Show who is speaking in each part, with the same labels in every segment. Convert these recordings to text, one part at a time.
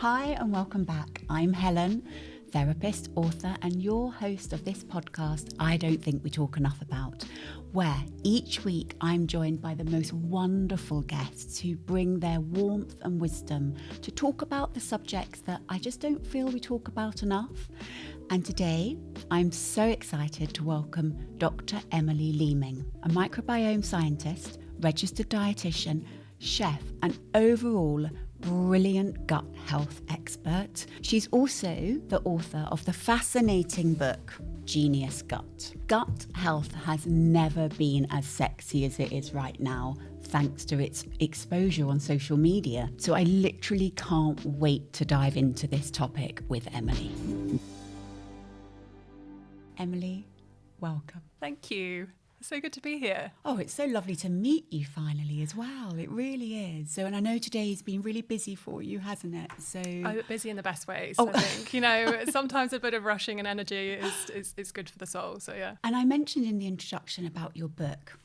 Speaker 1: Hi and welcome back. I'm Helen, therapist, author, and your host of this podcast, I Don't Think We Talk Enough About, where each week I'm joined by the most wonderful guests who bring their warmth and wisdom to talk about the subjects that I just don't feel we talk about enough. And today, I'm so excited to welcome Dr Emily Leeming, a microbiome scientist, registered dietitian, chef, and overall brilliant gut health expert. She's also the author of the fascinating book, Genius Gut. Gut health has never been as sexy as it is right now, thanks to its exposure on social media. So I literally can't wait to dive into this topic with Emily. Emily, welcome.
Speaker 2: Thank you. So good to be here.
Speaker 1: Oh, it's so lovely to meet you finally as well. It really is. So, and I know today's been really busy for you, hasn't it? So
Speaker 2: Busy in the best ways,
Speaker 1: Oh.
Speaker 2: I think. Sometimes a bit of rushing and energy is good for the soul. So, yeah.
Speaker 1: And I mentioned in the introduction about your book.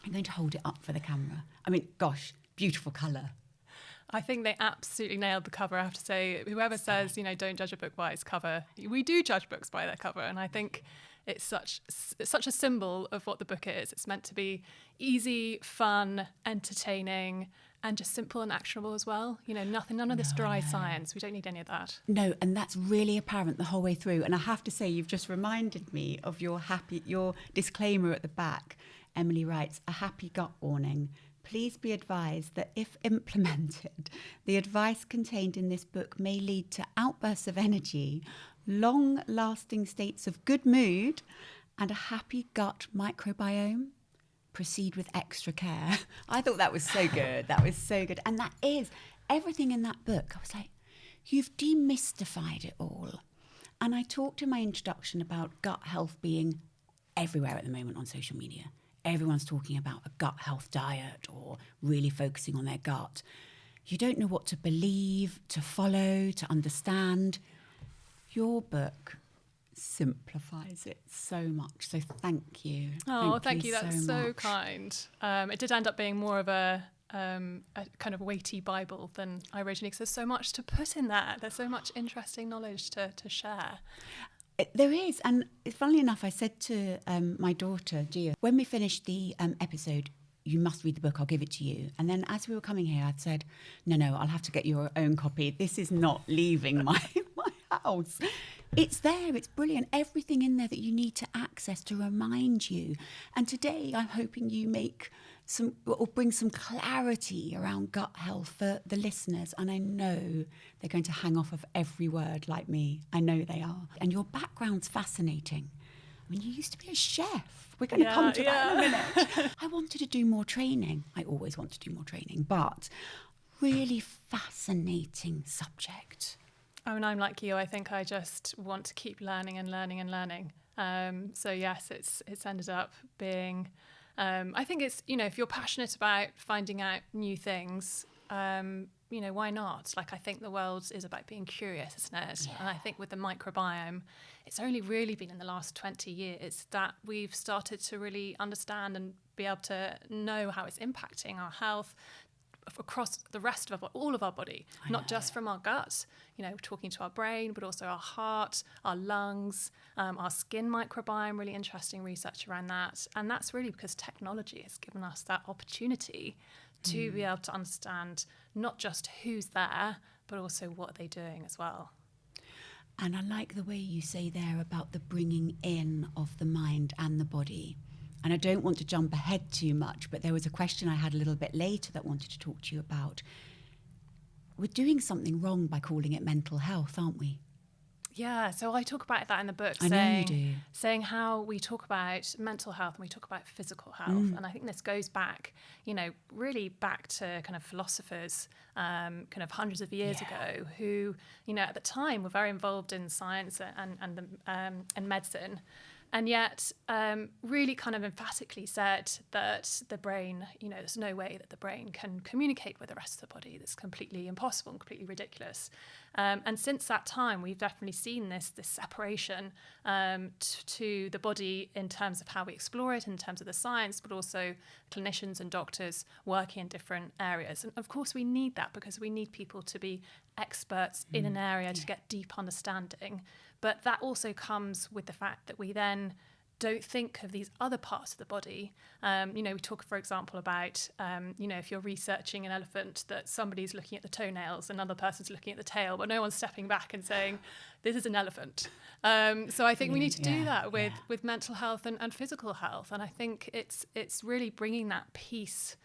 Speaker 1: I'm going to hold it up for the camera. I mean, gosh, beautiful colour.
Speaker 2: I think they absolutely nailed the cover. I have to say, whoever says, don't judge a book by its cover, we do judge books by their cover. And I think it's such a symbol of what the book is. It's meant to be easy, fun, entertaining, and just simple and actionable as well. None of this dry science. We don't need any of that.
Speaker 1: No, and that's really apparent the whole way through. And I have to say, you've just reminded me of your disclaimer at the back. Emily writes, a happy gut warning. Please be advised that if implemented, the advice contained in this book may lead to outbursts of energy, long-lasting states of good mood, and a happy gut microbiome. Proceed with extra care. I thought that was so good. That was so good. And that is everything in that book. I was like, you've demystified it all. And I talked in my introduction about gut health being everywhere at the moment on social media. Everyone's talking about a gut health diet or really focusing on their gut. You don't know what to believe, to follow, to understand. Your book simplifies it so much. So thank you.
Speaker 2: Oh, thank you. That's so
Speaker 1: much.
Speaker 2: kind. It did end up being more of a kind of weighty Bible than I originally, because there's so much to put in there. There's so much interesting knowledge to share.
Speaker 1: There is. And funnily enough, I said to my daughter, Gia, when we finished the episode, you must read the book, I'll give it to you. And then as we were coming here, I'd said, no, I'll have to get your own copy. This is not leaving my house. It's there, it's brilliant. Everything in there that you need to access to remind you. And today I'm hoping you bring some clarity around gut health for the listeners. And I know they're going to hang off of every word like me. I know they are. And your background's fascinating. I mean, you used to be a chef. We're going to come to that in a minute. I wanted to do more training. I always want to do more training, but really fascinating subject.
Speaker 2: I mean, I'm like you. I think I just want to keep learning and learning and learning. So yes, it's ended up being. I think it's if you're passionate about finding out new things, why not? Like, I think the world is about being curious, isn't it? Yeah. And I think with the microbiome, it's only really been in the last 20 years that we've started to really understand and be able to know how it's impacting our health across the rest of all of our body, not just from our gut, talking to our brain, but also our heart, our lungs, our skin microbiome, really interesting research around that. And that's really because technology has given us that opportunity to be able to understand not just who's there, but also what they're doing as well.
Speaker 1: And I like the way you say there about the bringing in of the mind and the body. And I don't want to jump ahead too much, but there was a question I had a little bit later that I wanted to talk to you about. We're doing something wrong by calling it mental health, aren't we?
Speaker 2: Yeah, so I talk about that in the book,
Speaker 1: I know you do.
Speaker 2: Saying how we talk about mental health and we talk about physical health. And I think this goes back, really back to kind of philosophers kind of hundreds of years ago who, at the time were very involved in science and medicine. And yet really kind of emphatically said that the brain, there's no way that the brain can communicate with the rest of the body. That's completely impossible and completely ridiculous. And since that time, we've definitely seen this separation to the body in terms of how we explore it, in terms of the science, but also clinicians and doctors working in different areas. And of course, we need that because we need people to be experts in an area to get deep understanding. But that also comes with the fact that we then don't think of these other parts of the body. We talk, for example, about, if you're researching an elephant, that somebody's looking at the toenails, another person's looking at the tail, but no one's stepping back and saying, this is an elephant. So I think we need to do that with mental health and physical health. And I think it's really bringing that piece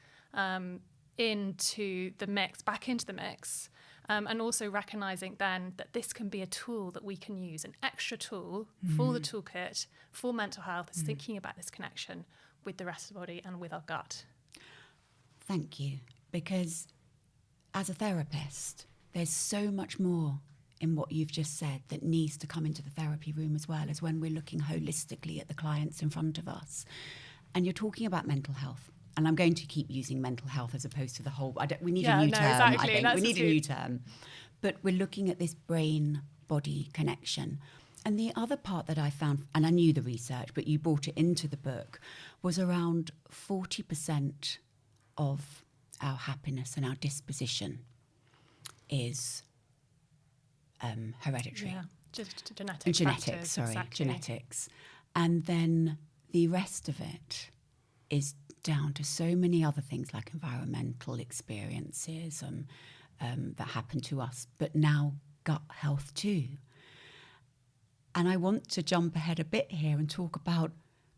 Speaker 2: into the mix, back into the mix. And also recognising then that this can be a tool that we can use, an extra tool for the toolkit for mental health is thinking about this connection with the rest of the body and with our gut.
Speaker 1: Thank you. Because as a therapist, there's so much more in what you've just said that needs to come into the therapy room as well as when we're looking holistically at the clients in front of us. And you're talking about mental health. And I'm going to keep using mental health as opposed to the whole. We need a new term,
Speaker 2: exactly.
Speaker 1: I think. We need a new term. But we're looking at this brain-body connection. And the other part that I found, and I knew the research, but you brought it into the book, was around 40% of our happiness and our disposition is hereditary.
Speaker 2: Yeah, genetics.
Speaker 1: Genetics. And then the rest of it is down to so many other things like environmental experiences that happen to us, but now gut health too. And I want to jump ahead a bit here and talk about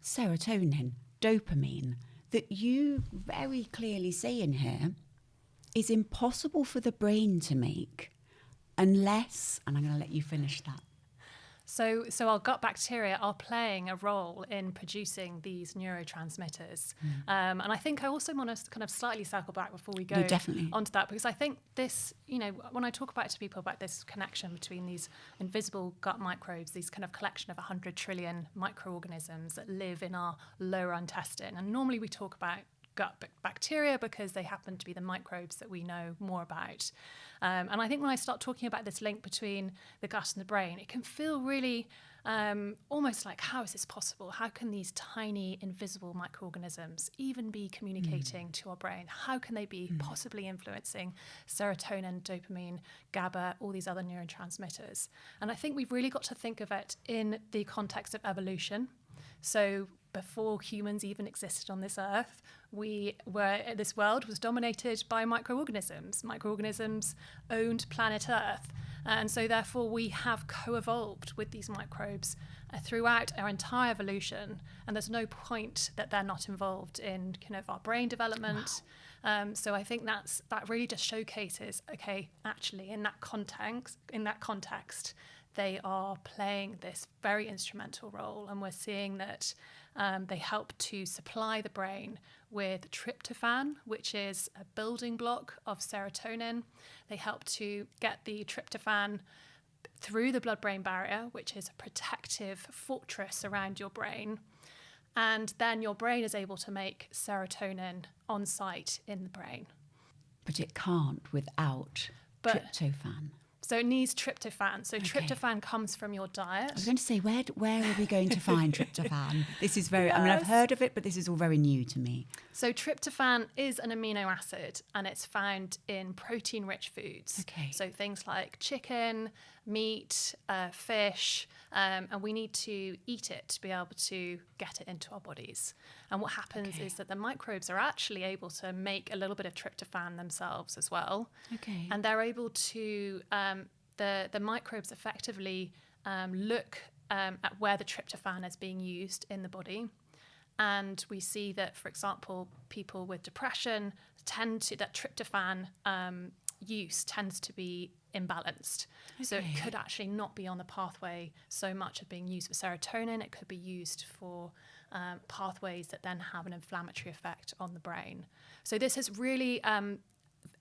Speaker 1: serotonin, dopamine, that you very clearly say in here is impossible for the brain to make unless, and I'm going to let you finish that.
Speaker 2: So our gut bacteria are playing a role in producing these neurotransmitters. And I think I also want to kind of slightly circle back before we go onto that, because I think this, when I talk about to people about this connection between these invisible gut microbes, these kind of collection of 100 trillion microorganisms that live in our lower intestine. And normally we talk about gut bacteria because they happen to be the microbes that we know more about. And I think when I start talking about this link between the gut and the brain, it can feel really almost like, how is this possible? How can these tiny invisible microorganisms even be communicating to our brain? How can they be possibly influencing serotonin, dopamine, GABA, all these other neurotransmitters? And I think we've really got to think of it in the context of evolution. So before humans even existed on this earth, this world was dominated by microorganisms. Microorganisms owned planet Earth. And so therefore we have co-evolved with these microbes throughout our entire evolution. And there's no point that they're not involved in kind of our brain development. Wow. So I think that really just showcases, okay, actually in that context, they are playing this very instrumental role, and we're seeing that they help to supply the brain with tryptophan, which is a building block of serotonin. They help to get the tryptophan through the blood-brain barrier, which is a protective fortress around your brain. And then your brain is able to make serotonin on site in the brain.
Speaker 1: But it can't without tryptophan.
Speaker 2: So it needs tryptophan. So tryptophan comes from your diet.
Speaker 1: I was going to say, where are we going to find tryptophan? This is very, I've heard of it, but this is all very new to me.
Speaker 2: So tryptophan is an amino acid, and it's found in protein-rich foods.
Speaker 1: Okay.
Speaker 2: So things like chicken, meat, fish, and we need to eat it to be able to get it into our bodies. And what happens is that the microbes are actually able to make a little bit of tryptophan themselves as well.
Speaker 1: Okay.
Speaker 2: And they're able to, the microbes effectively look at where the tryptophan is being used in the body. And we see that, for example, people with depression that tryptophan use tends to be imbalanced. Okay. So it could actually not be on the pathway so much of being used for serotonin. It could be used for pathways that then have an inflammatory effect on the brain. So this is really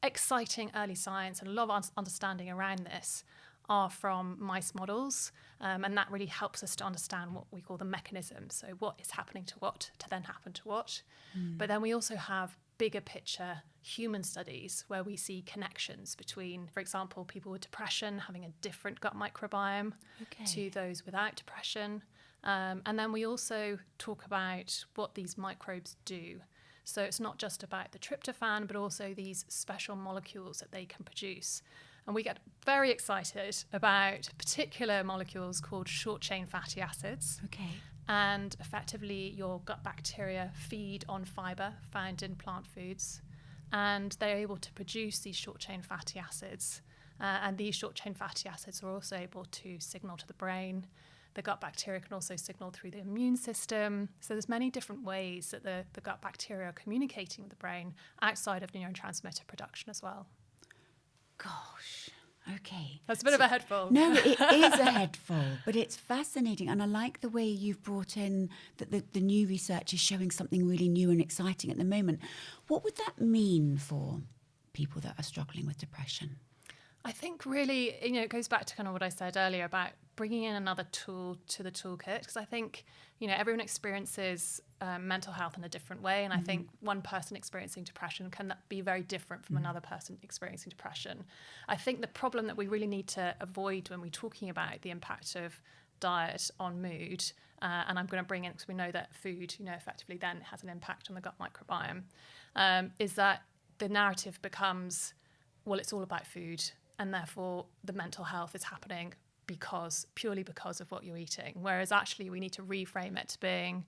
Speaker 2: exciting early science and a lot of understanding around this. are from mice models, and that really helps us to understand what we call the mechanism. So what is happening to what to then happen to what. But then we also have bigger picture human studies where we see connections between, for example, people with depression having a different gut microbiome to those without depression. And then we also talk about what these microbes do. So it's not just about the tryptophan, but also these special molecules that they can produce. And we get very excited about particular molecules called short-chain fatty acids.
Speaker 1: Okay.
Speaker 2: And effectively, your gut bacteria feed on fibre found in plant foods. And they're able to produce these short-chain fatty acids. And these short-chain fatty acids are also able to signal to the brain. The gut bacteria can also signal through the immune system. So there's many different ways that the gut bacteria are communicating with the brain outside of neurotransmitter production as well.
Speaker 1: Gosh, okay.
Speaker 2: That's a bit of a headful.
Speaker 1: No, it is a headful, but it's fascinating. And I like the way you've brought in that the new research is showing something really new and exciting at the moment. What would that mean for people that are struggling with depression?
Speaker 2: I think really, it goes back to kind of what I said earlier about bringing in another tool to the toolkit, because I think, everyone experiences mental health in a different way. And I think one person experiencing depression can be very different from another person experiencing depression. I think the problem that we really need to avoid when we're talking about the impact of diet on mood, and I'm going to bring in, because we know that food, effectively then has an impact on the gut microbiome, is that the narrative becomes, well, it's all about food, and therefore the mental health is happening purely because of what you're eating. Whereas actually we need to reframe it to being,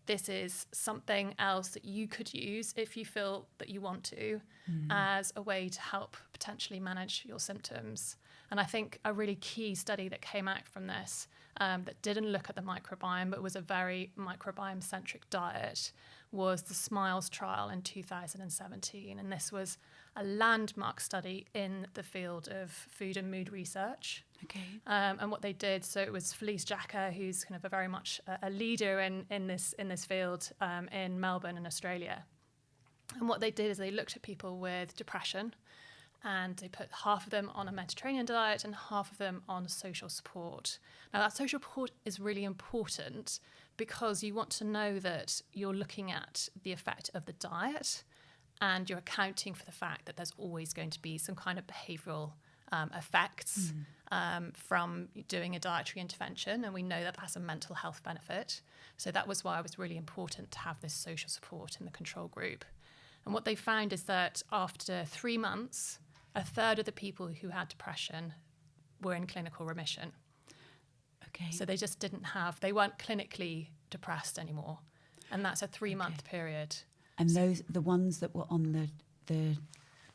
Speaker 2: this is something else that you could use if you feel that you want to, as a way to help potentially manage your symptoms. And I think a really key study that came out from this, that didn't look at the microbiome but was a very microbiome-centric diet, was the SMILES trial in 2017. And this was a landmark study in the field of food and mood research.
Speaker 1: Okay.
Speaker 2: And what they did, so it was Felice Jacka, who's kind of very much a leader in this field in Melbourne in Australia. And what they did is they looked at people with depression, and they put half of them on a Mediterranean diet and half of them on social support. Now, that social support is really important because you want to know that you're looking at the effect of the diet, and you're accounting for the fact that there's always going to be some kind of behavioural effects from doing a dietary intervention, and we know that has a mental health benefit. So that was why it was really important to have this social support in the control group. And what they found is that after 3 months, a third of the people who had depression were in clinical remission.
Speaker 1: Okay.
Speaker 2: So they just they weren't clinically depressed anymore. And that's a 3-month period.
Speaker 1: And the ones that were on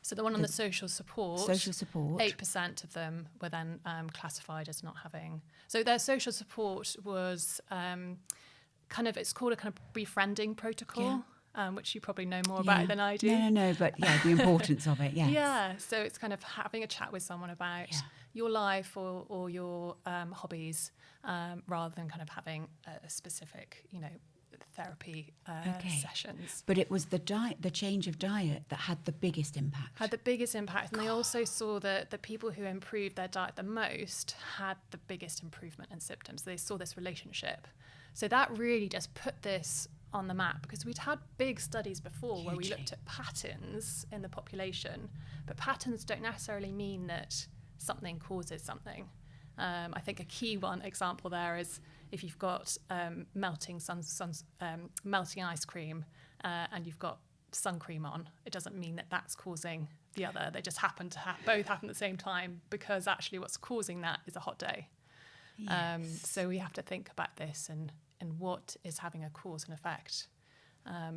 Speaker 2: So the one on the social support, 8% of them were then classified as not having. So their social support was it's called a kind of befriending protocol, which you probably know more about than I do.
Speaker 1: No, but the importance of it, yes.
Speaker 2: Yeah, so it's kind of having a chat with someone about your life or your hobbies, rather than kind of having a specific, therapy sessions.
Speaker 1: But it was the change of diet that had the biggest impact.
Speaker 2: And they also saw that the people who improved their diet the most had the biggest improvement in symptoms. They saw this relationship. So that really just put this on the map, because we'd had big studies before where we looked at patterns in the population, but patterns don't necessarily mean that something causes something. I think a key example there is if you've got melting ice cream and you've got sun cream on, it doesn't mean that that's causing the other. They just happen to both happen at the same time, because actually what's causing that is a hot day. Yes. So we have to think about this and what is having a cause and effect,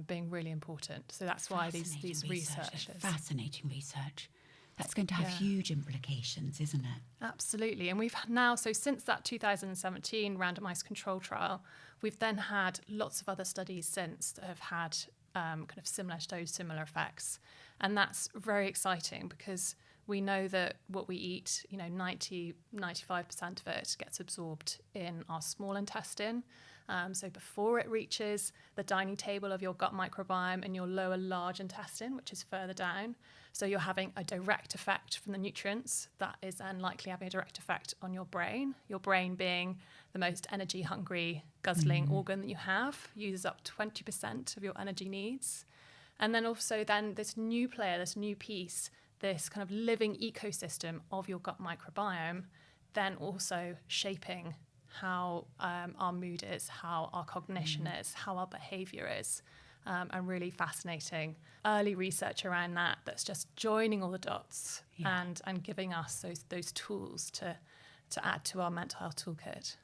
Speaker 2: being really important. So that's why these researchers...
Speaker 1: Fascinating research. That's going to have huge implications, isn't it?
Speaker 2: Absolutely. And we've now, so since that 2017 randomised control trial, we've then had lots of other studies since that have had kind of similar effects. And that's very exciting, because we know that what we eat, 95% of it gets absorbed in our small intestine. So before it reaches the dining table of your gut microbiome and your lower large intestine, which is further down. So you're having a direct effect from the nutrients that is then likely having a direct effect on your brain being the most energy hungry guzzling organ that you have, uses up 20% of your energy needs. And then also then this new player, this new piece, this kind of living ecosystem of your gut microbiome, then also shaping how our mood is, how our cognition is, how our behavior is. And really fascinating early research around that that's just joining all the dots and giving us those tools to add to our mental health toolkit.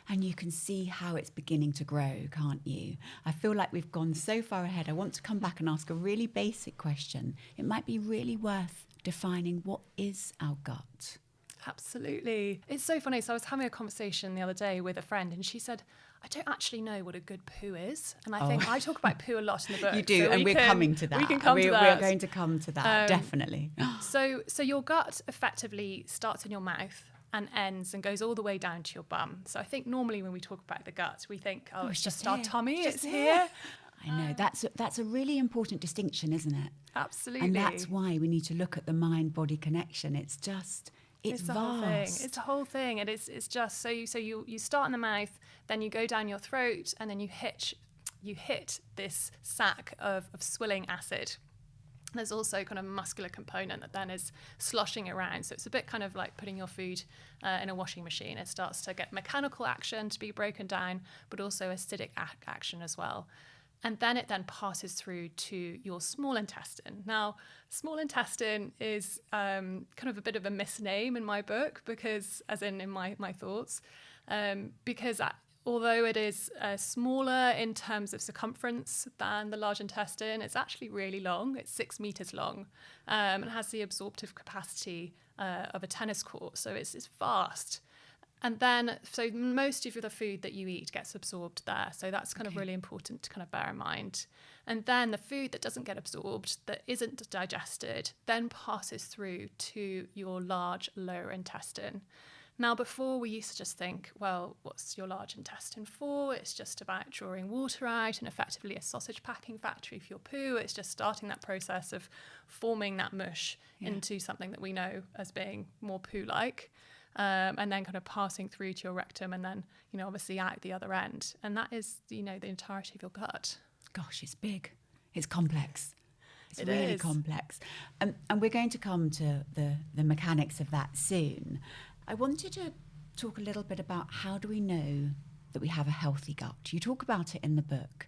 Speaker 1: And you can see how it's beginning to grow, can't you? I feel like we've gone so far ahead. I want to come back and ask a really basic question. It might be really worth defining what is our gut.
Speaker 2: Absolutely. It's so funny. So I was having a conversation the other day with a friend and she said, I don't actually know what a good poo is. And I think I talk about poo a lot in the book.
Speaker 1: You do, so and we're coming to that.
Speaker 2: We can come to that.
Speaker 1: We're going to come to that, definitely.
Speaker 2: So your gut effectively starts in your mouth and ends and goes all the way down to your bum. So I think normally when we talk about the gut, we think, it's just our tummy, it's here.
Speaker 1: I know, that's a really important distinction, isn't it?
Speaker 2: Absolutely.
Speaker 1: And that's why we need to look at the mind-body connection. It's vast.
Speaker 2: The whole thing. It's a whole thing, and it's just so you start in the mouth, then you go down your throat, and then you hit this sac of swilling acid. There's also kind of muscular component that then is sloshing around, so it's a bit kind of like putting your food in a washing machine. It starts to get mechanical action to be broken down, but also acidic action as well. And then it then passes through to your small intestine. Now, small intestine is kind of a bit of a misname in my book because, as in my thoughts, because although it is smaller in terms of circumference than the large intestine, it's actually really long. It's 6 meters long and has the absorptive capacity of a tennis court. So it's vast. And then, so most of the food that you eat gets absorbed there. So that's kind of really important to kind of bear in mind. And then the food that doesn't get absorbed, that isn't digested, then passes through to your large lower intestine. Now, before we used to just think, well, what's your large intestine for? It's just about drawing water out and effectively a sausage packing factory for your poo. It's just starting that process of forming that mush into something that we know as being more poo-like. And then kind of passing through to your rectum and then, obviously out the other end. And that is, the entirety of your gut.
Speaker 1: Gosh, it's big. It's complex. It's really complex. And we're going to come to the mechanics of that soon. I wanted to talk a little bit about how do we know that we have a healthy gut. You talk about it in the book.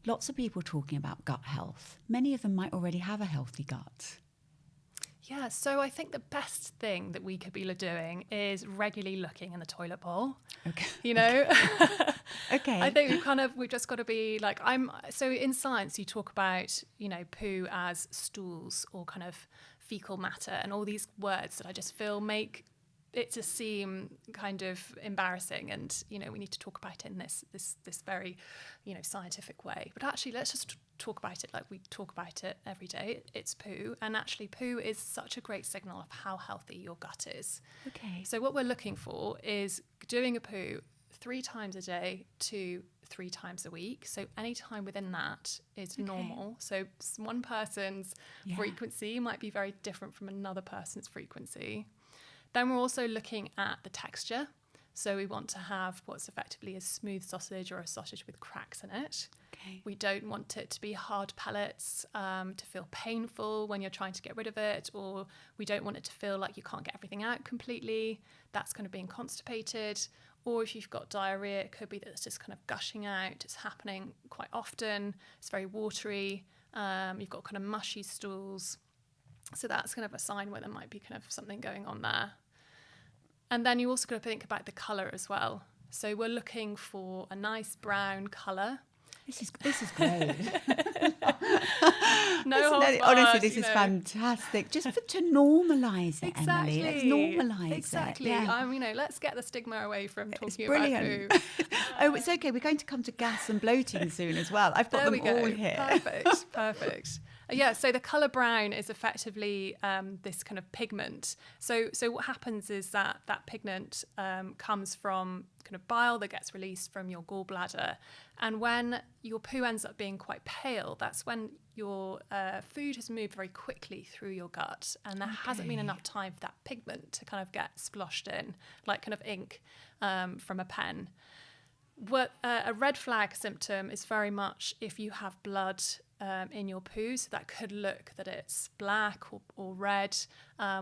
Speaker 1: Lots of people talking about gut health. Many of them might already have a healthy gut.
Speaker 2: Yeah, so I think the best thing that we could be doing is regularly looking in the toilet bowl. Okay.
Speaker 1: Okay.
Speaker 2: I think we've just got to be like, so in science you talk about, poo as stools or kind of fecal matter and all these words that I just feel make it to seem kind of embarrassing, and we need to talk about it in this very scientific way. But actually, let's just talk about it like we talk about it every day. It's poo, and actually poo is such a great signal of how healthy your gut is. Okay. So what we're looking for is doing a poo 3 times a day to 3 times a week. So any time within that is normal. So one person's frequency might be very different from another person's frequency. Then we're also looking at the texture. So we want to have what's effectively a smooth sausage or a sausage with cracks in it. Okay. We don't want it to be hard pellets, to feel painful when you're trying to get rid of it, or we don't want it to feel like you can't get everything out completely. That's kind of being constipated. Or if you've got diarrhea, it could be that it's just kind of gushing out. It's happening quite often. It's very watery. You've got kind of mushy stools. So that's kind of a sign where there might be kind of something going on there. And then you also got to think about the colour as well. So we're looking for a nice brown colour.
Speaker 1: This is great.
Speaker 2: Honestly,
Speaker 1: this is fantastic. Just to normalise it,
Speaker 2: exactly.
Speaker 1: Emily. Let's normalise it.
Speaker 2: Exactly. Yeah. Let's get the stigma away from talking
Speaker 1: about
Speaker 2: poo.
Speaker 1: Oh, it's okay. We're going to come to gas and bloating soon as well. I've got them all here.
Speaker 2: Perfect. So the colour brown is effectively this kind of pigment. So what happens is that pigment comes from kind of bile that gets released from your gallbladder. And when your poo ends up being quite pale, that's when your food has moved very quickly through your gut, and there hasn't been enough time for that pigment to kind of get sploshed in, like kind of ink from a pen. What a red flag symptom is very much if you have blood in your poo, so that could look that it's black or red,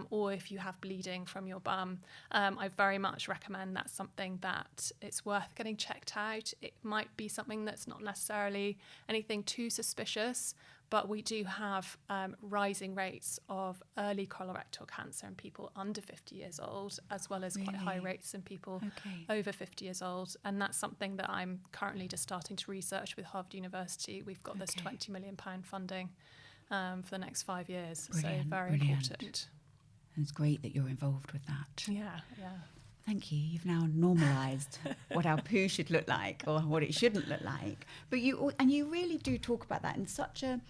Speaker 2: or if you have bleeding from your bum. I very much recommend that's something that it's worth getting checked out. It might be something that's not necessarily anything too suspicious, but we do have rising rates of early colorectal cancer in people under 50 years old, as well as quite high rates in people over 50 years old. And that's something that I'm currently just starting to research with Harvard University. We've got this £20 million funding for the next 5 years.
Speaker 1: Brilliant,
Speaker 2: so very important.
Speaker 1: And it's great that you're involved with that.
Speaker 2: Yeah.
Speaker 1: Thank you. You've now normalised what our poo should look like, or what it shouldn't look like. But you really do talk about that in such an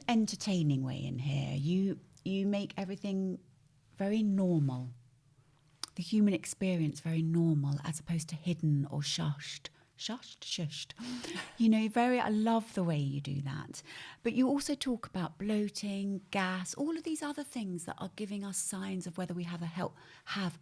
Speaker 1: entertaining way in here. You make everything very normal, the human experience very normal, as opposed to hidden or shushed. I love the way you do that. But you also talk about bloating, gas, all of these other things that are giving us signs of whether we have a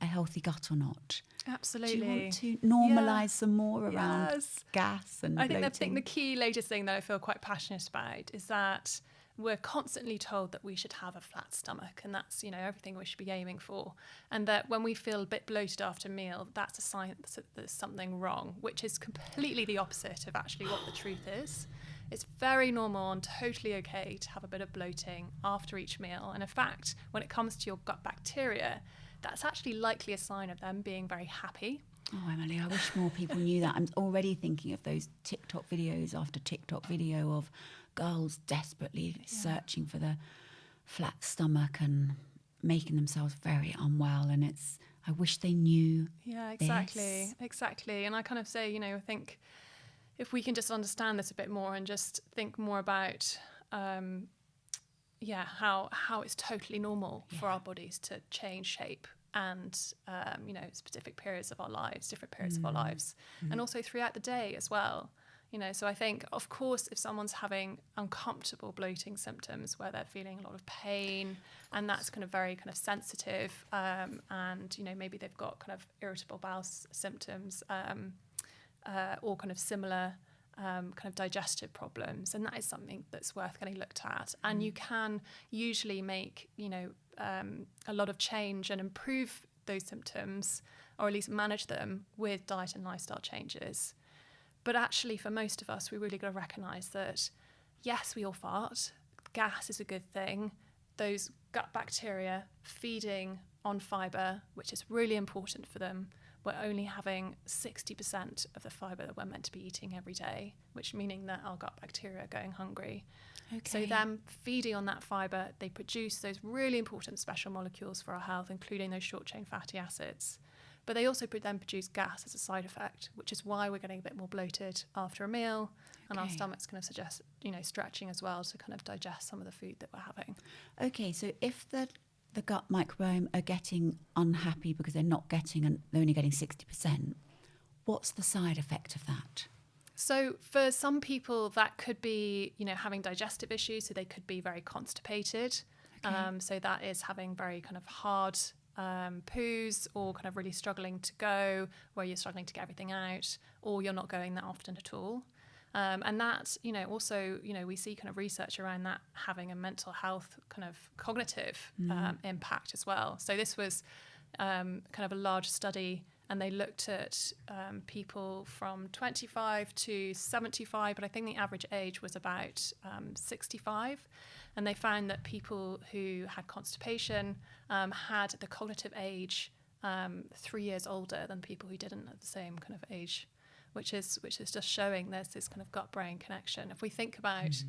Speaker 1: healthy gut or not.
Speaker 2: Absolutely.
Speaker 1: Do you want to normalise some more around gas and bloating?
Speaker 2: I think the key latest thing that I feel quite passionate about is that we're constantly told that we should have a flat stomach, and that's, everything we should be aiming for. And that when we feel a bit bloated after a meal, that's a sign that there's something wrong, which is completely the opposite of actually what the truth is. It's very normal and totally okay to have a bit of bloating after each meal. And in fact, when it comes to your gut bacteria, that's actually likely a sign of them being very happy.
Speaker 1: Oh, Emily, I wish more people knew that. I'm already thinking of those TikTok videos after TikTok video of girls desperately searching for the flat stomach and making themselves very unwell. And I wish they knew. Yeah,
Speaker 2: exactly. And I kind of say, I think if we can just understand this a bit more and just think more about, how it's totally normal for our bodies to change shape and, specific periods of our lives, different periods of our lives, and also throughout the day as well. So I think, of course, if someone's having uncomfortable bloating symptoms where they're feeling a lot of pain, and that's kind of very kind of sensitive, and, maybe they've got kind of irritable bowel symptoms, or kind of similar kind of digestive problems, and that is something that's worth getting looked at. And you can usually make, a lot of change and improve those symptoms, or at least manage them with diet and lifestyle changes. But actually, for most of us, we really got to recognise that, yes, we all fart. Gas is a good thing. Those gut bacteria feeding on fibre, which is really important for them. We're only having 60% of the fibre that we're meant to be eating every day, which meaning that our gut bacteria are going hungry. So them feeding on that fibre, they produce those really important special molecules for our health, including those short-chain fatty acids. But they also then produce gas as a side effect, which is why we're getting a bit more bloated after a meal, and our stomachs kind of suggest, stretching as well to kind of digest some of the food that we're having.
Speaker 1: Okay, so if the gut microbiome are getting unhappy because they're only getting 60%, what's the side effect of that?
Speaker 2: So for some people, that could be, having digestive issues, so they could be very constipated. So that is having very kind of hard poos, or kind of really struggling to go, where you're struggling to get everything out, or you're not going that often at all. And that, also, we see kind of research around that having a mental health kind of cognitive impact as well. So this was kind of a large study, and they looked at people from 25 to 75, but I think the average age was about 65. And they found that people who had constipation had the cognitive age 3 years older than people who didn't at the same kind of age, which is just showing there's this kind of gut-brain connection. If we think about,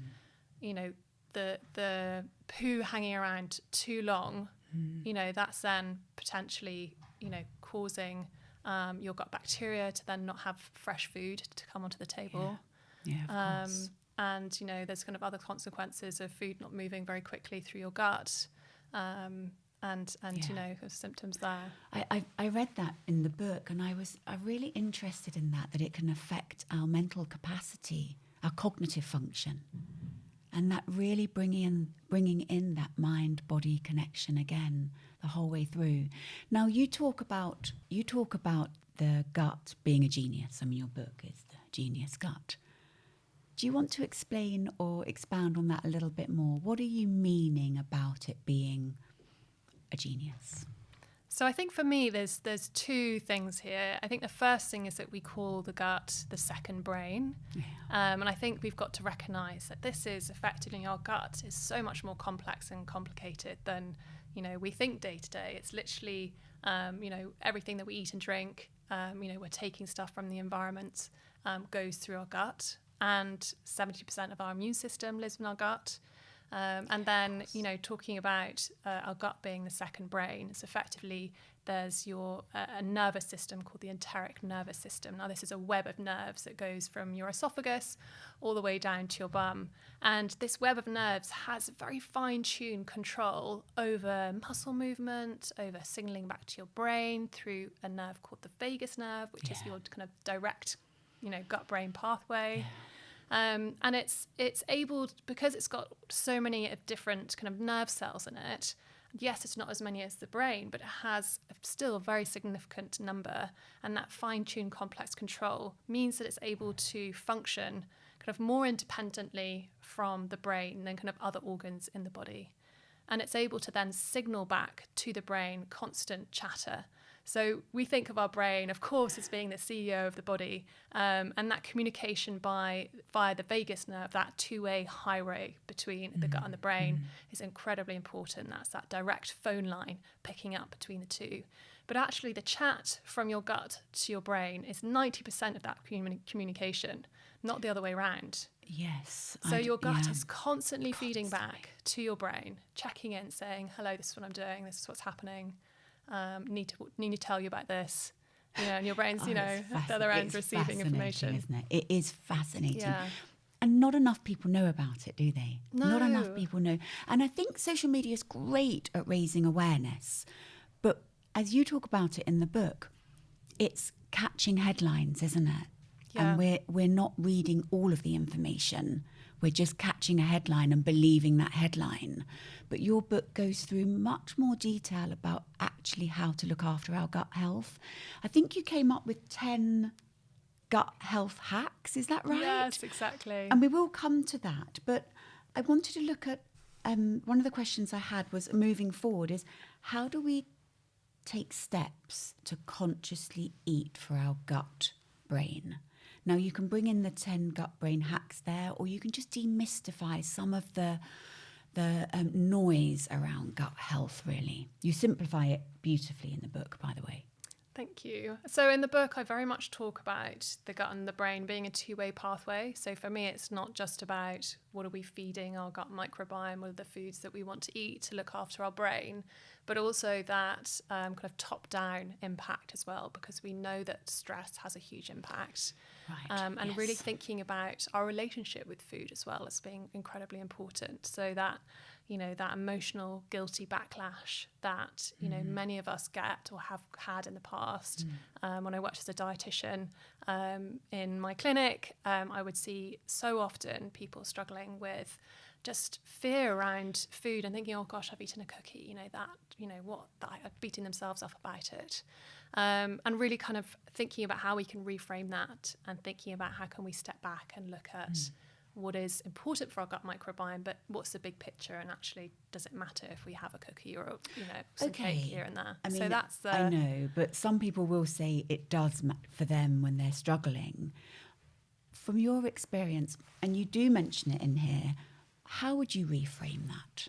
Speaker 2: the poo hanging around too long, that's then potentially, causing your gut bacteria to then not have fresh food to come onto the table.
Speaker 1: Yeah, of course.
Speaker 2: And, you know, there's kind of other consequences of food not moving very quickly through your gut. And you know, symptoms there.
Speaker 1: I read that in the book, and I'm really interested in that it can affect our mental capacity, our cognitive function, and that really bringing in that mind-body connection again the whole way through. Now you talk about the gut being a genius. I mean, your book is The Genius Gut. Do you want to explain or expound on that a little bit more? What are you meaning about it being a genius?
Speaker 2: So I think for me, there's two things here. I think the first thing is that we call the gut the second brain. Yeah. And I think we've got to recognise that this is effectively, our gut is so much more complex and complicated than, you know, we think day to day. It's literally, you know, everything that we eat and drink, you know, we're taking stuff from the environment, goes through our gut. And 70% of our immune system lives in our gut. And then, you know, talking about our gut being the second brain, it's effectively there's a nervous system called the enteric nervous system. Now, this is a web of nerves that goes from your esophagus all the way down to your bum. And this web of nerves has very fine-tuned control over muscle movement, over signaling back to your brain through a nerve called the vagus nerve, which is your kind of direct, you know, gut-brain pathway. Yeah. And it's able, because it's got so many different kind of nerve cells in it. Yes, it's not as many as the brain, but it has still a very significant number. And that fine-tuned complex control means that it's able to function kind of more independently from the brain than kind of other organs in the body. And it's able to then signal back to the brain constant chatter. So we think of our brain, of course, as being the CEO of the body, and that communication via the vagus nerve, that two-way highway between the gut and the brain is incredibly important. That's that direct phone line picking up between the two. But actually, the chat from your gut to your brain is 90% of that communication, not the other way around.
Speaker 1: Yes.
Speaker 2: So your gut is constantly feeding back to your brain, checking in, saying, hello, this is what I'm doing, this is what's happening. Need to tell you about this, you know, and your brain's, you know, at the other end receiving information.
Speaker 1: Isn't it? It is fascinating.
Speaker 2: Yeah.
Speaker 1: And not enough people know about it, do they?
Speaker 2: No.
Speaker 1: Not enough people know. And I think social media is great at raising awareness. But as you talk about it in the book, it's catching headlines, isn't it?
Speaker 2: Yeah.
Speaker 1: And we're not reading all of the information. We're just catching a headline and believing that headline. But your book goes through much more detail about actually how to look after our gut health. I think you came up with 10 gut health hacks, is that right?
Speaker 2: Yes, exactly.
Speaker 1: And we will come to that. But I wanted to look at, one of the questions I had was, moving forward, is how do we take steps to consciously eat for our gut brain? Now, you can bring in the 10 gut brain hacks there, or you can just demystify some of the noise around gut health, really. You simplify it beautifully in the book, by the way.
Speaker 2: Thank you. So in the book, I very much talk about the gut and the brain being a two-way pathway. So for me, it's not just about what are we feeding our gut microbiome, what are the foods that we want to eat to look after our brain, but also that kind of top-down impact as well, because we know that stress has a huge impact.
Speaker 1: Right.
Speaker 2: And
Speaker 1: yes.
Speaker 2: really thinking about our relationship with food as well as being incredibly important. So that, you know, that emotional guilty backlash that, you know, many of us get or have had in the past. When I worked as a dietitian in my clinic, I would see so often people struggling with just fear around food and thinking, oh gosh, I've eaten a cookie, you know, that, you know, what, that, beating themselves up about it. And really kind of thinking about how we can reframe that and thinking about how can we step back and look at what is important for our gut microbiome, but what's the big picture, and actually does it matter if we have a cookie or, you know, some cake here and there?
Speaker 1: I mean,
Speaker 2: so that's the...
Speaker 1: I know, but some people will say it does matter for them when they're struggling. From your experience, and you do mention it in here, how would you reframe that?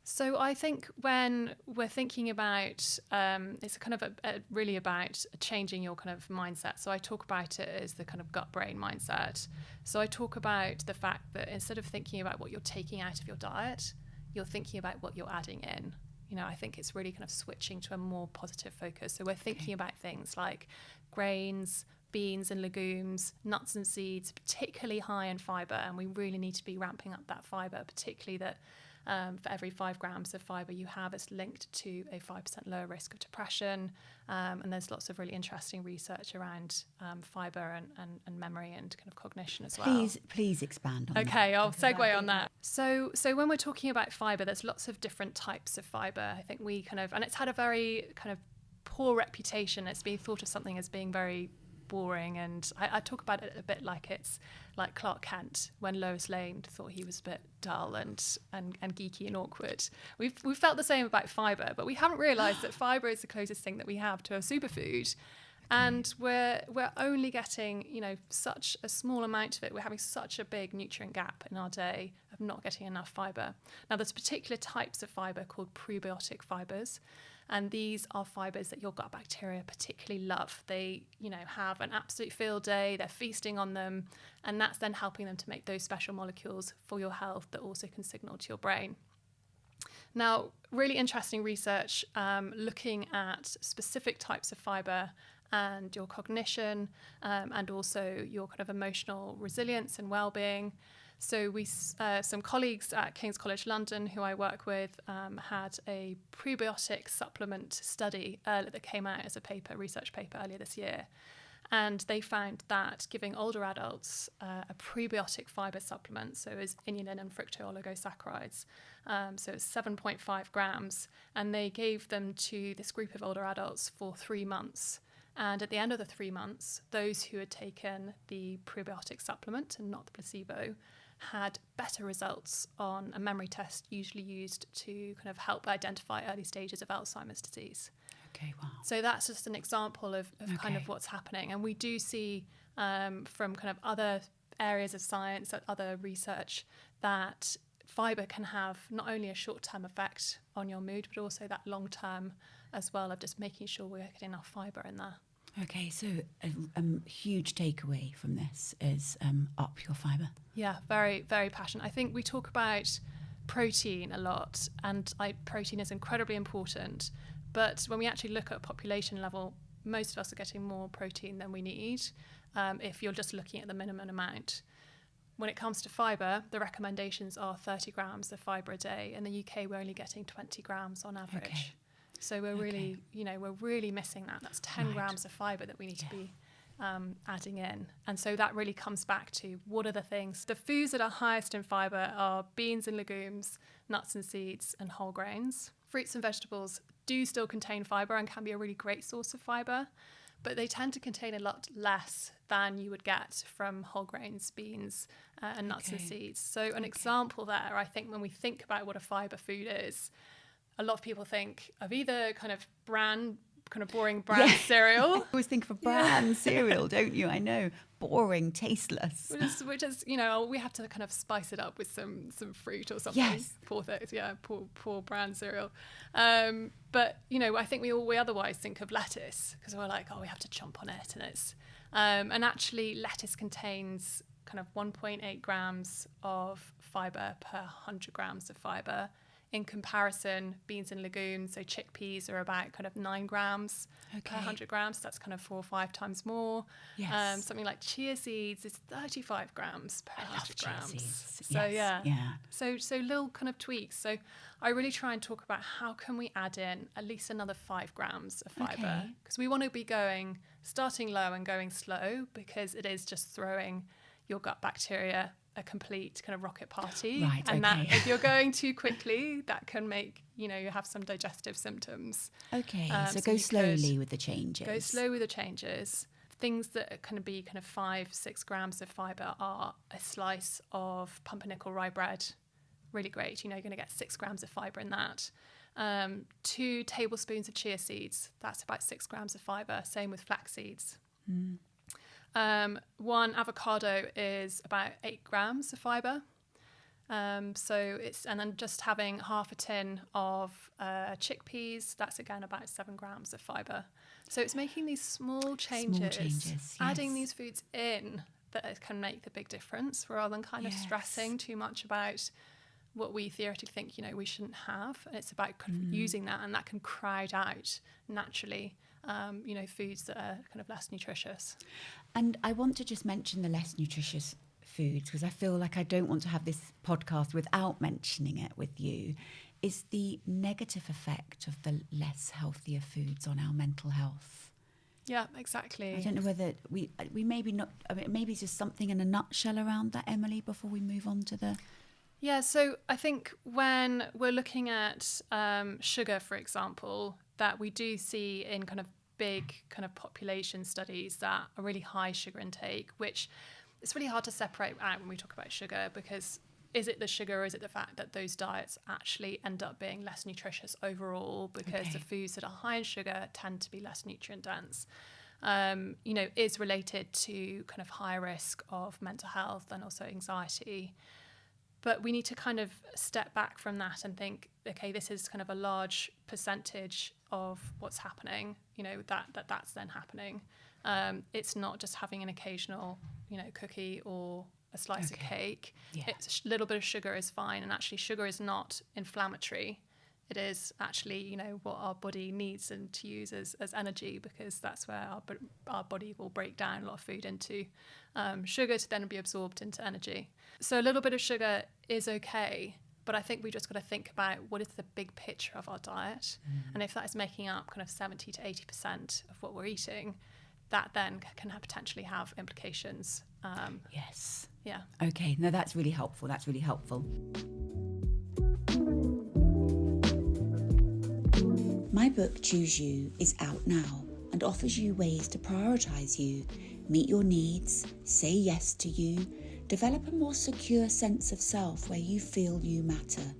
Speaker 2: So I think when we're thinking about, it's kind of really about changing your kind of mindset. So I talk about it as the kind of gut-brain mindset. So I talk about the fact that instead of thinking about what you're taking out of your diet, you're thinking about what you're adding in. You know, I think it's really kind of switching to a more positive focus. So we're thinking about things like grains, beans and legumes, nuts and seeds, particularly high in fibre, and we really need to be ramping up that fibre, particularly that for every 5 grams of fibre you have, it's linked to a 5% lower risk of depression. And there's lots of really interesting research around fibre and memory and kind of cognition as well.
Speaker 1: Please expand on that.
Speaker 2: Okay, I'll segue on that. So when we're talking about fibre, there's lots of different types of fibre. I think and it's had a very kind of poor reputation. It's being thought of something as being very boring, and I talk about it a bit like it's like Clark Kent when Lois Lane thought he was a bit dull and geeky and awkward. We've felt the same about fibre, but we haven't realised that fibre is the closest thing that we have to a superfood. And we're only getting, such a small amount of it. We're having such a big nutrient gap in our day of not getting enough fibre. Now, there's particular types of fibre called prebiotic fibres. And these are fibres that your gut bacteria particularly love. They, have an absolute field day. They're feasting on them. And that's then helping them to make those special molecules for your health that also can signal to your brain. Now, really interesting research looking at specific types of fibre and your cognition and also your kind of emotional resilience and well-being. So some colleagues at King's College London who I work with had a prebiotic supplement study that came out as a research paper earlier this year. And they found that giving older adults a prebiotic fibre supplement, so as inulin and fructooligosaccharides, so it's 7.5 grams, and they gave them to this group of older adults for 3 months. And at the end of the 3 months, those who had taken the prebiotic supplement and not the placebo had better results on a memory test usually used to kind of help identify early stages of Alzheimer's disease.
Speaker 1: Okay, wow.
Speaker 2: So that's just an example of kind of what's happening. And we do see from kind of other areas of science, other research, that fibre can have not only a short-term effect on your mood, but also that long-term as well of just making sure we're getting enough fibre in there.
Speaker 1: Okay, so a huge takeaway from this is up your fibre.
Speaker 2: Yeah, very, very passionate. I think we talk about protein a lot, and protein is incredibly important. But when we actually look at a population level, most of us are getting more protein than we need if you're just looking at the minimum amount. When it comes to fibre, the recommendations are 30 grams of fibre a day. In the UK, we're only getting 20 grams on average.
Speaker 1: Okay.
Speaker 2: So we're really missing that. That's 10 grams of fibre that we need to be adding in. And so that really comes back to what are the things. The foods that are highest in fibre are beans and legumes, nuts and seeds, and whole grains. Fruits and vegetables do still contain fibre and can be a really great source of fibre, but they tend to contain a lot less than you would get from whole grains, beans, and nuts and seeds. So an example there, I think when we think about what a fibre food is, a lot of people think of either kind of boring brand cereal.
Speaker 1: I always think of a brand cereal, don't you? I know, boring, tasteless.
Speaker 2: Which is, we have to kind of spice it up with some fruit or something.
Speaker 1: Yes.
Speaker 2: Poor brand cereal. But I think we otherwise think of lettuce because we're like, we have to chomp on it, and it's and actually lettuce contains kind of 1.8 grams of fibre per 100 grams of fibre. In comparison, beans and legumes, so chickpeas are about kind of 9 grams per 100 grams. That's kind of 4 or 5 times more.
Speaker 1: Yes.
Speaker 2: Something like chia seeds is 35 grams per 100 grams.
Speaker 1: Seeds.
Speaker 2: So
Speaker 1: yes. Yeah.
Speaker 2: So little kind of tweaks. So I really try and talk about how can we add in at least another 5 grams of fibre, because we want to be starting low and going slow, because it is just throwing your gut bacteria a complete kind of rocket party.
Speaker 1: Right,
Speaker 2: and that if you're going too quickly, that can make, you have some digestive symptoms.
Speaker 1: Okay, so go slowly with the changes.
Speaker 2: Go slow with the changes. Things that can be kind of 5-6 grams of fibre are a slice of pumpernickel rye bread. Really great. You're going to get 6 grams of fibre in that. 2 tablespoons of chia seeds. That's about 6 grams of fibre. Same with flax seeds. 1 avocado is about 8 grams of fibre. And then just having half a tin of chickpeas, that's again about 7 grams of fibre. So it's making these small changes,
Speaker 1: yes.
Speaker 2: adding these foods in that can make the big difference, rather than kind of stressing too much about what we theoretically think, we shouldn't have. And it's about kind of using that, and that can crowd out naturally foods that are kind of less nutritious.
Speaker 1: And I want to just mention the less nutritious foods, because I feel like I don't want to have this podcast without mentioning it with you, is the negative effect of the less healthier foods on our mental health.
Speaker 2: Yeah, exactly.
Speaker 1: I don't know whether we maybe not, I mean, maybe just something in a nutshell around that, Emily, before we move on to the...
Speaker 2: Yeah, so I think when we're looking at sugar, for example, that we do see in kind of big kind of population studies that a really high sugar intake, which it's really hard to separate out when we talk about sugar, because is it the sugar or is it the fact that those diets actually end up being less nutritious overall, because the foods that are high in sugar tend to be less nutrient dense, is related to kind of high risk of mental health and also anxiety. But we need to kind of step back from that and think, okay, this is kind of a large percentage of what's happening, that's then happening. It's not just having an occasional, cookie or a slice of cake. Yeah. It's a little bit of sugar is fine. And actually sugar is not inflammatory. It is actually, what our body needs and to use as energy, because that's where our body will break down a lot of food into sugar to then be absorbed into energy. So a little bit of sugar is okay, but I think we just got to think about what is the big picture of our diet. And if that is making up kind of 70 to 80% of what we're eating, that then can potentially have implications.
Speaker 1: Yes.
Speaker 2: Yeah.
Speaker 1: Okay. No, that's really helpful. My book, Choose You, is out now and offers you ways to prioritise you, meet your needs, say yes to you, develop a more secure sense of self where you feel you matter,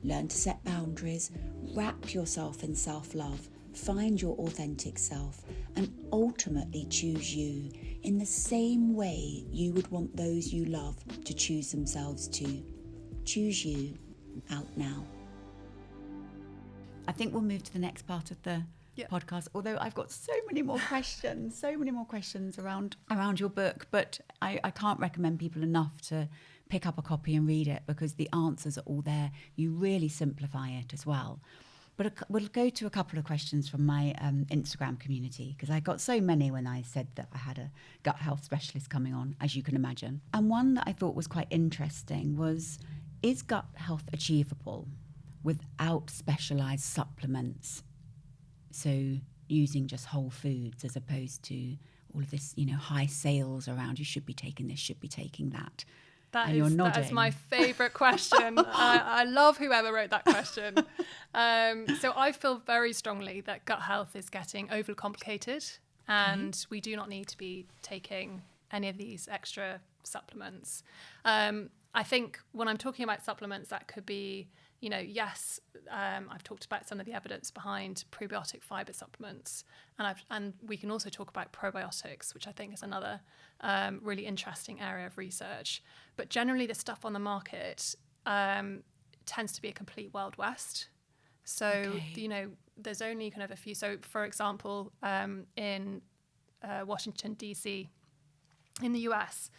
Speaker 1: learn to set boundaries, wrap yourself in self-love, find your authentic self, and ultimately choose you in the same way you would want those you love to choose themselves too. Choose You, out now. I think we'll move to the next part of the podcast, although I've got so many more questions around your book, but I can't recommend people enough to pick up a copy and read it, because the answers are all there. You really simplify it as well. But we'll go to a couple of questions from my Instagram community, because I got so many when I said that I had a gut health specialist coming on, as you can imagine. And one that I thought was quite interesting was, is gut health achievable without specialised supplements? So using just whole foods as opposed to all of this, high sales around, you should be taking this, should be taking that.
Speaker 2: That is my favourite question. I love whoever wrote that question. So I feel very strongly that gut health is getting overly complicated, and we do not need to be taking any of these extra supplements. I think when I'm talking about supplements, that could be, I've talked about some of the evidence behind probiotic fibre supplements, and we can also talk about probiotics, which I think is another really interesting area of research. But generally, the stuff on the market tends to be a complete Wild West. So, there's only kind of a few. So, for example, in Washington, D.C., in the US,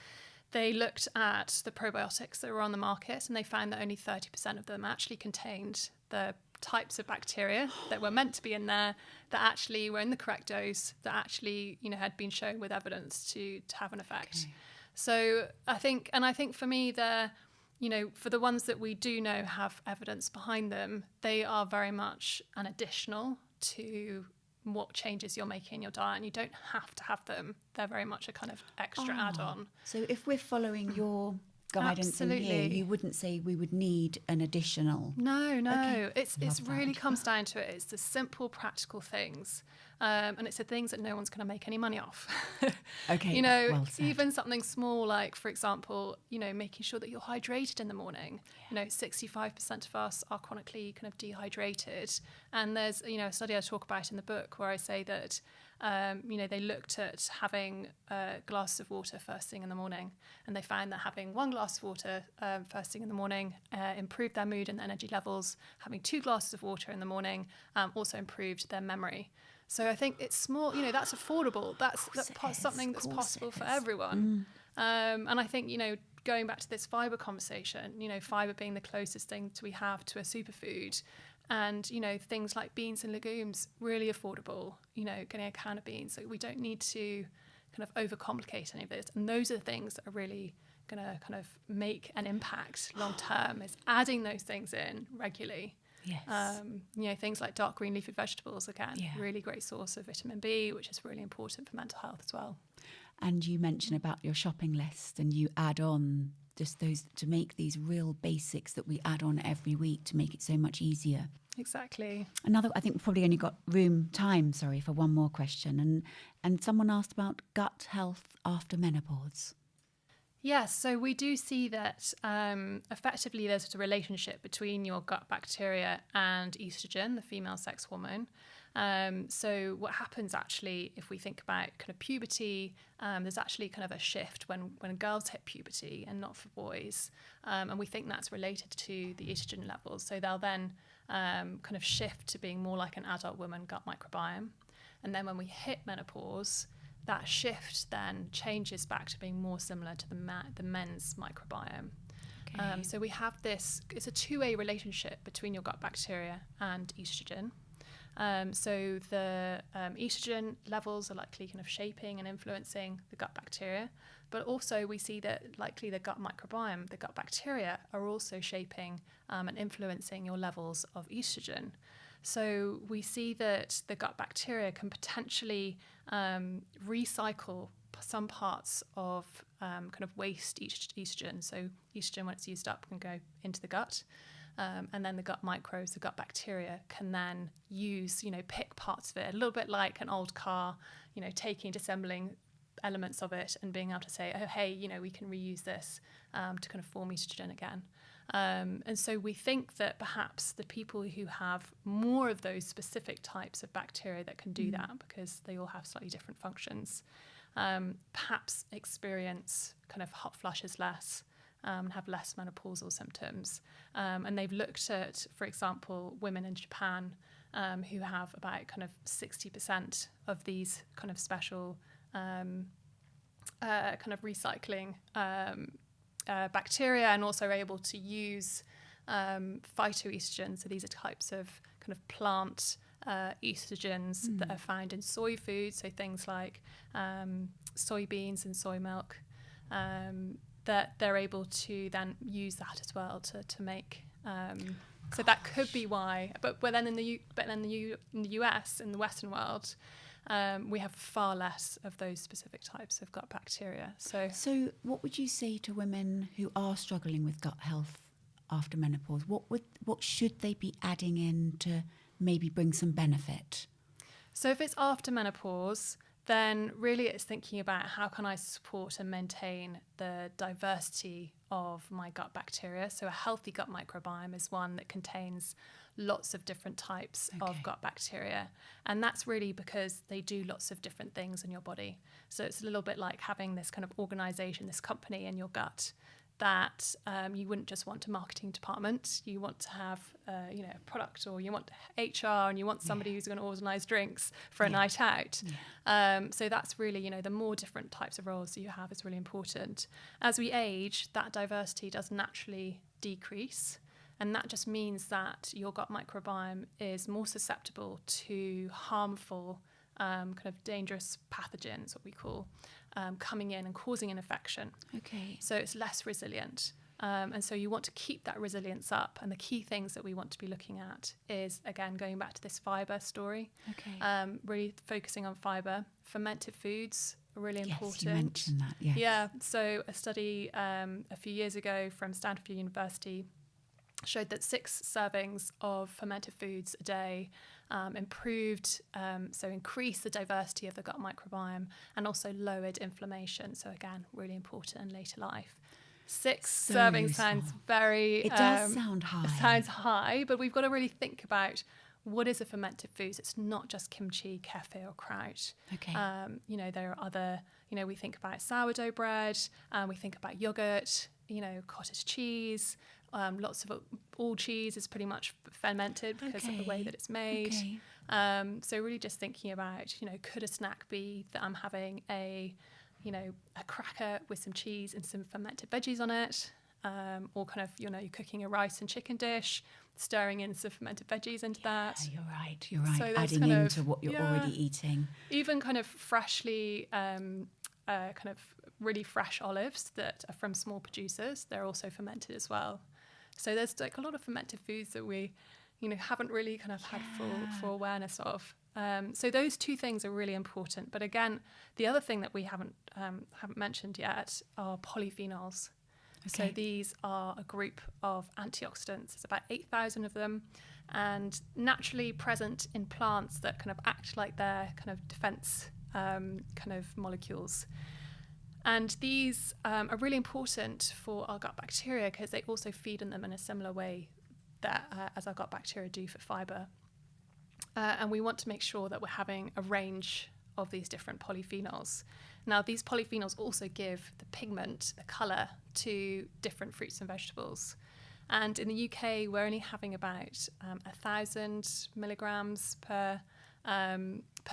Speaker 2: they looked at the probiotics that were on the market, and they found that only 30% of them actually contained the types of bacteria that were meant to be in there, that actually were in the correct dose, that actually, had been shown with evidence to have an effect. Okay. So I think for me, for the ones that we do know have evidence behind them, they are very much an additional to what changes you're making in your diet, and you don't have to have them. They're very much a kind of extra add-on.
Speaker 1: So if we're following your guidance in here, you wouldn't say we would need an additional...
Speaker 2: No. Okay. It's really comes down to it. It's the simple, practical things. And it's the things that no one's going to make any money off.
Speaker 1: Okay, well said.
Speaker 2: Even something small like, for example, making sure that you're hydrated in the morning. 65% of us are chronically kind of dehydrated. And there's, a study I talk about in the book where I say that, they looked at having glasses of water first thing in the morning, and they found that having one glass of water first thing in the morning improved their mood and energy levels. Having 2 glasses of water in the morning also improved their memory. So I think it's small, that's affordable. That's something that's possible for everyone. And I think, going back to this fibre conversation, fibre being the closest thing we have to a superfood, And, things like beans and legumes, really affordable, getting a can of beans. So we don't need to kind of overcomplicate any of this. And those are the things that are really going to kind of make an impact long term, is adding those things in regularly.
Speaker 1: Yes.
Speaker 2: Things like dark green leafy vegetables, again, really great source of vitamin B, which is really important for mental health as well.
Speaker 1: And you mentioned about your shopping list, and you add on just those to make these real basics that we add on every week to make it so much easier.
Speaker 2: Exactly.
Speaker 1: I think we've probably only got time, for one more question. And someone asked about gut health after menopause.
Speaker 2: Yes, so we do see that effectively there's a relationship between your gut bacteria and estrogen, the female sex hormone. So what happens actually, if we think about kind of puberty, there's actually kind of a shift when girls hit puberty and not for boys. And we think that's related to the estrogen levels. So they'll then kind of shift to being more like an adult woman gut microbiome. And then when we hit menopause, that shift then changes back to being more similar to the men's microbiome.
Speaker 1: Okay.
Speaker 2: So we have this, it's a two-way relationship between your gut bacteria and estrogen. So the estrogen levels are likely kind of shaping and influencing the gut bacteria, but also we see that likely the gut microbiome, the gut bacteria, are also shaping and influencing your levels of estrogen. So we see that the gut bacteria can potentially recycle some parts of kind of waste estrogen. So estrogen, when it's used up, can go into the gut. And then the gut microbes, the gut bacteria, can then use, pick parts of it, a little bit like an old car, disassembling elements of it and being able to say, oh, hey, we can reuse this to kind of form estrogen again. And so we think that perhaps the people who have more of those specific types of bacteria that can do that, because they all have slightly different functions, perhaps experience kind of hot flushes less, and have less menopausal symptoms. And they've looked at, for example, women in Japan who have about kind of 60% of these kind of special kind of recycling bacteria, and also are able to use phytoestrogens. So these are types of kind of plant estrogens that are found in soy food, so things like soybeans and soy milk, that they're able to then use that as well to make. So that could be why. But then in the US, in the Western world, we have far less of those specific types of gut bacteria. So
Speaker 1: what would you say to women who are struggling with gut health after menopause? What should they be adding in to maybe bring some benefit?
Speaker 2: So if it's after menopause, then really it's thinking about how can I support and maintain the diversity of my gut bacteria. So a healthy gut microbiome is one that contains lots of different types of gut bacteria. And that's really because they do lots of different things in your body. So it's a little bit like having this kind of organization, this company in your gut that you wouldn't just want a marketing department. You want to have a product, or you want HR, and you want somebody who's going to organize drinks for a night out. So that's really, the more different types of roles that you have is really important. As we age, that diversity does naturally decrease. And that just means that your gut microbiome is more susceptible to harmful, kind of dangerous pathogens, what we call, coming in and causing an infection.
Speaker 1: Okay.
Speaker 2: So it's less resilient. And so you want to keep that resilience up. And the key things that we want to be looking at is, again, going back to this fibre story.
Speaker 1: Okay.
Speaker 2: Really focusing on fibre. Fermented foods are really important.
Speaker 1: Yes, you mentioned that, yes.
Speaker 2: Yeah. So a study a few years ago from Stanford University showed that 6 servings of fermented foods a day increased the diversity of the gut microbiome, and also lowered inflammation. So again, really important in later life. 6 servings
Speaker 1: useful.
Speaker 2: sounds very...
Speaker 1: It does sound high.
Speaker 2: It sounds high, but we've got to really think about what is a fermented food. It's not just kimchi, kefir or kraut.
Speaker 1: Okay.
Speaker 2: There are other... we think about sourdough bread, we think about yogurt, cottage cheese. Lots of all cheese is pretty much fermented because of the way that it's made.
Speaker 1: Okay.
Speaker 2: So really just thinking about, could a snack be that I'm having a cracker with some cheese and some fermented veggies on it? or kind of, you're cooking a rice and chicken dish, stirring in some fermented veggies into that.
Speaker 1: You're right.
Speaker 2: So
Speaker 1: adding into what you're already eating.
Speaker 2: Even kind of freshly, kind of really fresh olives that are from small producers, they're also fermented as well. So there's like a lot of fermented foods that we, haven't really kind of had full awareness of. So those two things are really important. But again, the other thing that we haven't mentioned yet are polyphenols. Okay. So these are a group of antioxidants. There's about 8,000 of them, and naturally present in plants that kind of act like their kind of defense kind of molecules. And these are really important for our gut bacteria because they also feed on them in a similar way that as our gut bacteria do for fibre. And we want to make sure that we're having a range of these different polyphenols. Now, these polyphenols also give the pigment, the colour, to different fruits and vegetables. And in the UK, we're only having about 1,000 milligrams per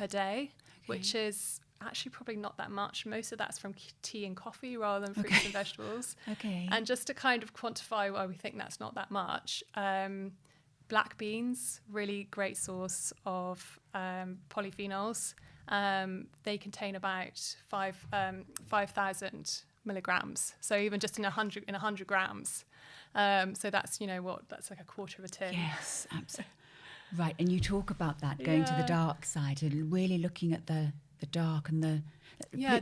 Speaker 2: day, which is actually probably not that much. Most of that's from tea and coffee rather than fruits and vegetables. And just to kind of quantify why we think that's not that much, black beans, really great source of polyphenols. They contain about 5,000 milligrams. So even just in 100 grams. So that's, that's like a quarter of a tin.
Speaker 1: Yes, absolutely. Right. And you talk about that, going to the dark side and really looking at the dark and the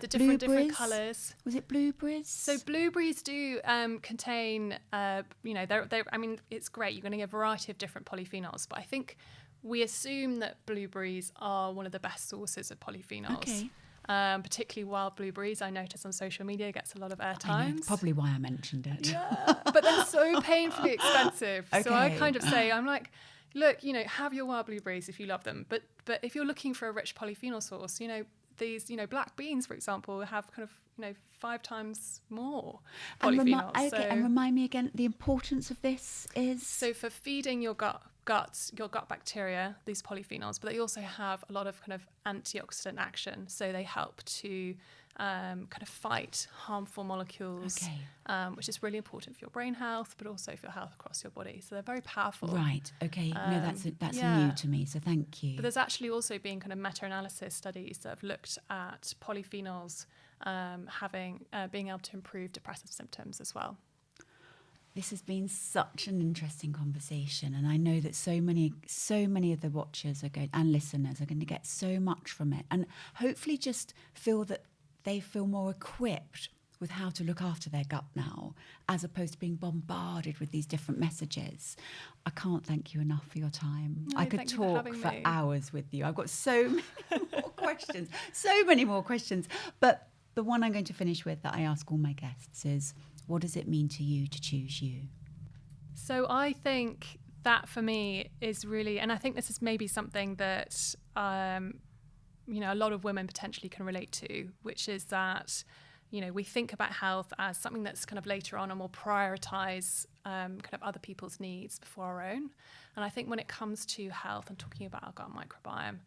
Speaker 2: different colours.
Speaker 1: Was it blueberries?
Speaker 2: So blueberries do contain, it's great. You're going to get a variety of different polyphenols, but I think we assume that blueberries are one of the best sources of polyphenols.
Speaker 1: Okay.
Speaker 2: Particularly wild blueberries, I notice on social media gets a lot of airtime.
Speaker 1: Probably why I mentioned it.
Speaker 2: Yeah, but they're so painfully expensive. So I kind of say, I'm like, look, have your wild blueberries if you love them. But if you're looking for a rich polyphenol source, these, black beans, for example, have kind of, 5 times more polyphenols.
Speaker 1: And remind me again, the importance of this is?
Speaker 2: So for feeding your gut bacteria, these polyphenols, but they also have a lot of kind of antioxidant action. So they help to kind of fight harmful molecules, which is really important for your brain health, but also for your health across your body. So they're very powerful.
Speaker 1: Right. Okay. No, that's new to me. So thank you.
Speaker 2: But there's actually also been kind of meta-analysis studies that have looked at polyphenols being able to improve depressive symptoms as well.
Speaker 1: This has been such an interesting conversation, and I know that so many of the watchers and listeners are going to get so much from it, and hopefully just feel that they feel more equipped with how to look after their gut now, as opposed to being bombarded with these different messages. I can't thank you enough for your time.
Speaker 2: No,
Speaker 1: I could talk for hours with you. I've got so many more questions, but the one I'm going to finish with that I ask all my guests is, what does it mean to you to choose you?
Speaker 2: So I think that for me is really, and I think this is maybe something that, a lot of women potentially can relate to, which is that, we think about health as something that's kind of later on and we'll prioritise kind of other people's needs before our own. And I think when it comes to health and talking about our gut microbiome,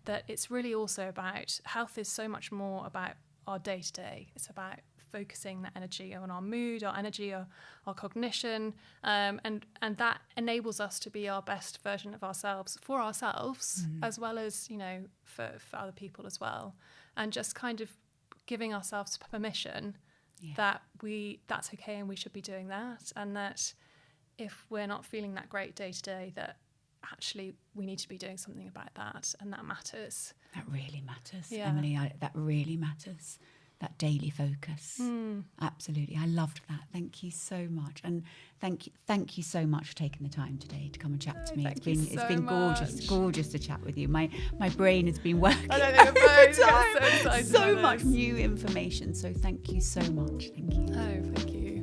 Speaker 2: that it's really also about, health is so much more about our day-to-day. It's about focusing that energy on our mood, our energy, our cognition, and that enables us to be our best version of ourselves for ourselves, as well as, for other people as well. And just kind of giving ourselves permission that that's okay and we should be doing that, and that if we're not feeling that great day to day, that actually we need to be doing something about that, and that matters. That
Speaker 1: really matters, Emily. That really matters. That daily focus. Absolutely. I loved that. Thank you so much. And thank you so much for taking the time today to come and chat to me. It's been gorgeous to chat with you. My brain has been working overtime. So much new information. So thank you so much. Thank you.
Speaker 2: Oh, thank you.